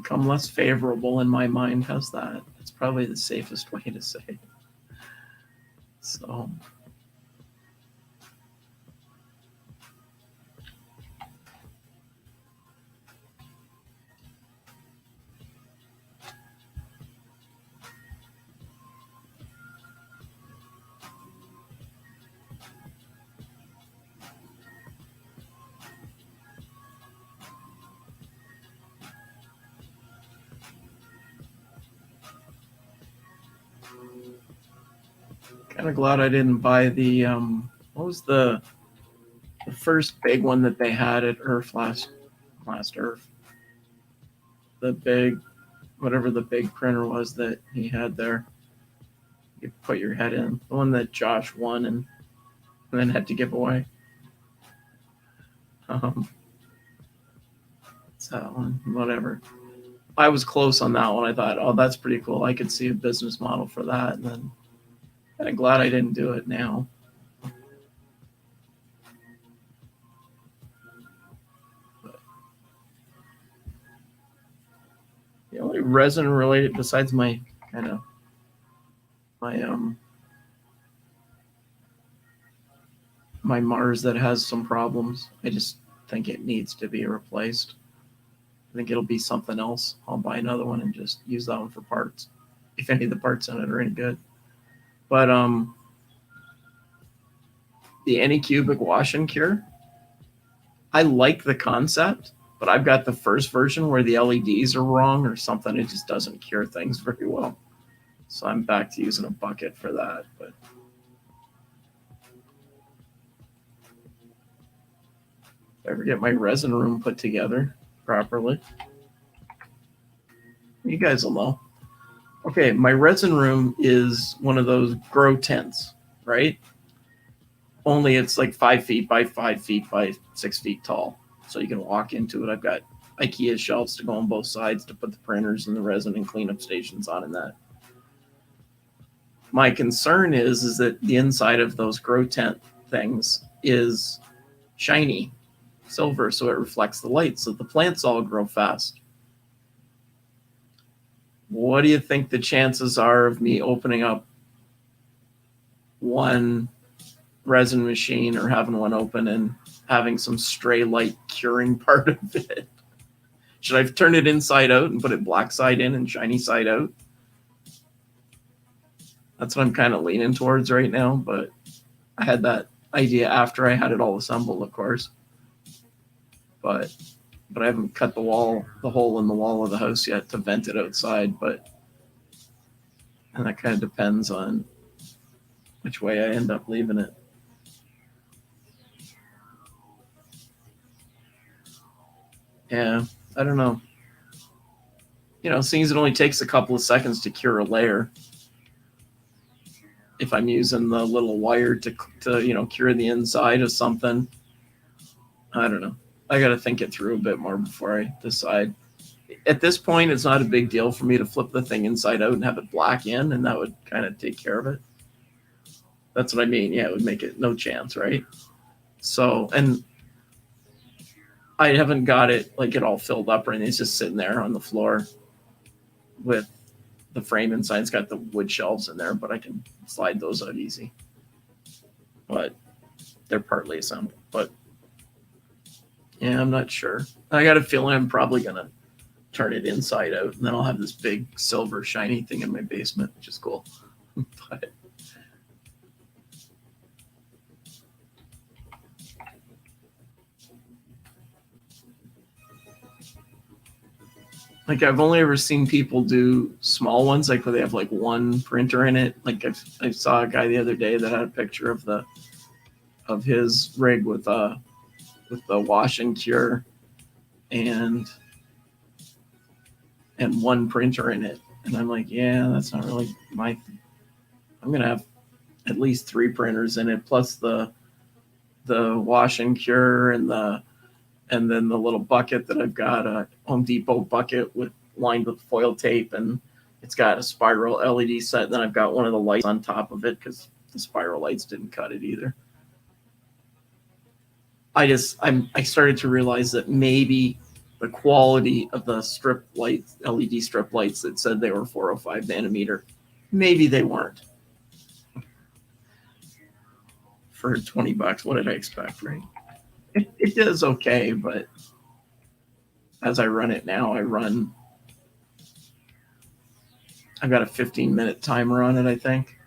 become less favorable in my mind. How's that? It's probably the safest way to say it. So kind of glad I didn't buy the what was the first big one that they had at Earth last Earth. The big, whatever the big printer was that he had there. You put your head in. The one that Josh won and then had to give away. It's that one, whatever. I was close on that one. I thought, oh, that's pretty cool. I could see a business model for that. And then I'm glad I didn't do it now. But the only resin related, besides my kind of my Mars that has some problems, I just think it needs to be replaced. I think it'll be something else. I'll buy another one and just use that one for parts, if any of the parts in it are any good. But the Anycubic wash and cure, I like the concept, but I've got the first version where the LEDs are wrong or something. It just doesn't cure things very well. So I'm back to using a bucket for that. But if I ever get my resin room put together properly, you guys will know. Okay, my resin room is one of those grow tents, right? Only it's like 5 feet by 5 feet by 6 feet tall. So you can walk into it. I've got IKEA shelves to go on both sides to put the printers and the resin and cleanup stations on in that. My concern is that the inside of those grow tent things is shiny silver, so it reflects the light, so the plants all grow fast. What do you think the chances are of me opening up one resin machine or having one open and having some stray light curing part of it? Should I turn it inside out and put it black side in and shiny side out? That's what I'm kind of leaning towards right now, but I had that idea after I had it all assembled, of course. But I haven't cut the hole in the wall of the house yet to vent it outside. And that kind of depends on which way I end up leaving it. Yeah, I don't know. Seeing as it only takes a couple of seconds to cure a layer, if I'm using the little wire to cure the inside of something, I don't know. I got to think it through a bit more before I decide. At this point, it's not a big deal for me to flip the thing inside out and have it black in, and that would kind of take care of it. That's what I mean. Yeah, it would make it no chance, right? So, and I haven't got it like it all filled up or anything. It's just sitting there on the floor with the frame inside. It's got the wood shelves in there, but I can slide those out easy. But they're partly assembled. But yeah, I'm not sure. I got a feeling I'm probably going to turn it inside out, and then I'll have this big silver shiny thing in my basement, which is cool. But like I've only ever seen people do small ones, like where they have like one printer in it. Like I saw a guy the other day that had a picture of his rig with the wash and cure and one printer in it. And I'm like, yeah, that's not really my thing. I'm gonna have at least 3 printers in it, plus the wash and cure and then the little bucket that I've got, a Home Depot bucket lined with foil tape, and it's got a spiral LED set. Then I've got one of the lights on top of it because the spiral lights didn't cut it either. I started to realize that maybe the quality of the strip lights, LED strip lights that said they were 405 nanometer. Maybe they weren't. For $20, what did I expect, right? It does okay, but as I run it now, I've got a 15-minute timer on it, I think.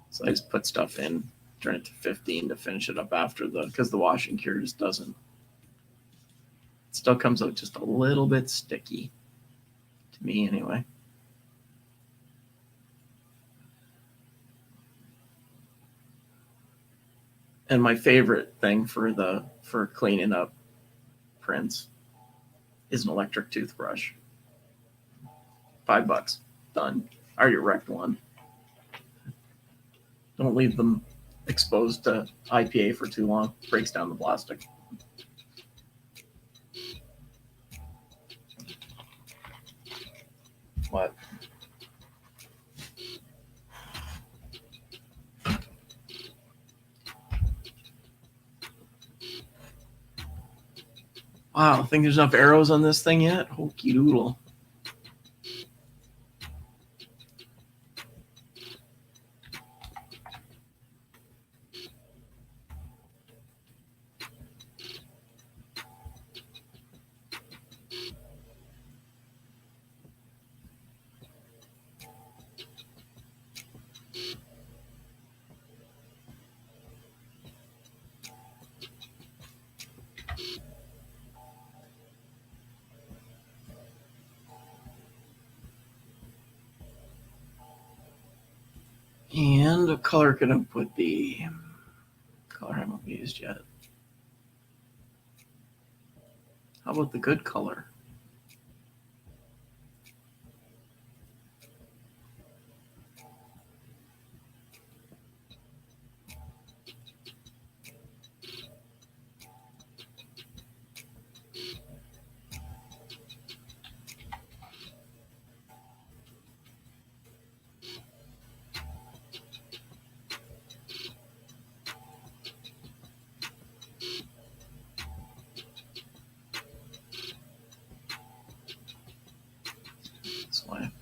So I just put stuff in, turn it to 15 to finish it up after because the wash and cure just doesn't. It still comes out just a little bit sticky, to me anyway. And my favorite thing for cleaning up prints is an electric toothbrush. $5, done. I already wrecked one. Don't leave them exposed to IPA for too long. Breaks down the plastic. What? Wow, think there's enough arrows on this thing yet? Hokey doodle. And what color can I put the color I haven't used yet? How about the good color? This way.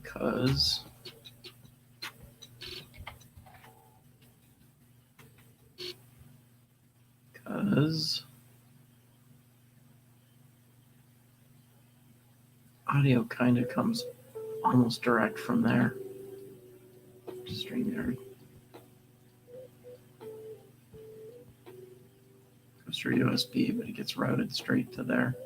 Because audio kind of comes almost direct from there. StreamYard. Goes through USB, but it gets routed straight to there.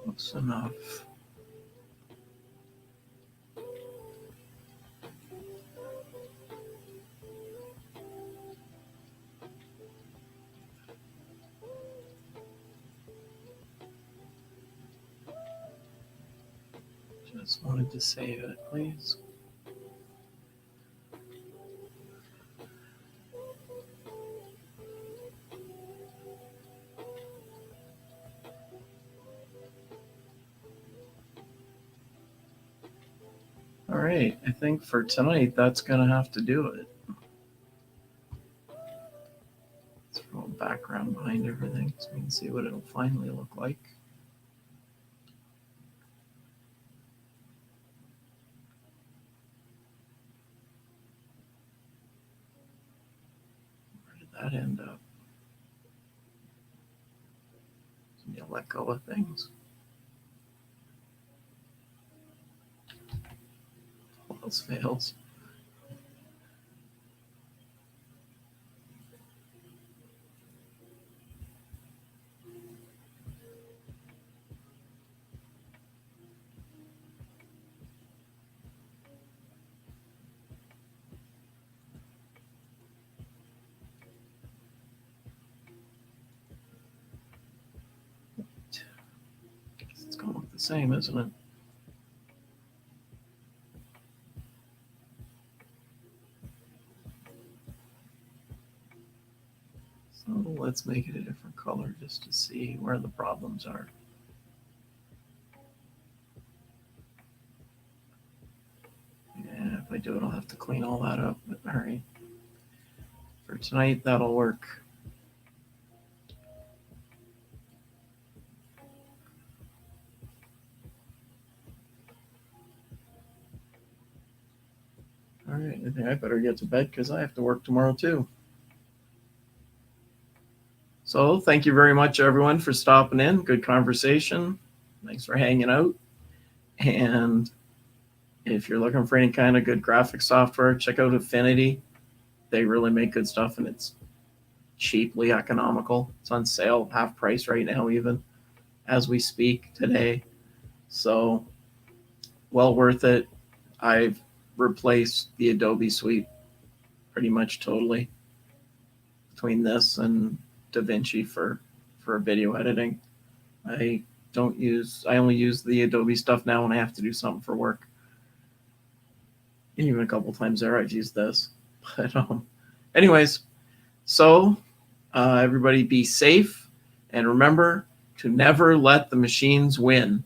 Close enough. Just wanted to save it, please. right, I think for tonight that's gonna have to do it. Let's throw a background behind everything so we can see what it'll finally look like. Where did that end up? Can you let go of things? All else fails. It's going to look the same, isn't it? So let's make it a different color just to see where the problems are. Yeah, if I do it, I'll have to clean all that up, but all right. For tonight, that'll work. All right, I think I better get to bed because I have to work tomorrow too. So thank you very much, everyone, for stopping in. Good conversation. Thanks for hanging out. And if you're looking for any kind of good graphic software, check out Affinity. They really make good stuff, and it's cheaply economical. It's on sale, half price right now, even as we speak today. So well worth it. I've replaced the Adobe suite pretty much totally between this and DaVinci for video editing. I only use the Adobe stuff now when I have to do something for work. Even a couple times there I've used this. But anyways, so everybody be safe, and remember to never let the machines win.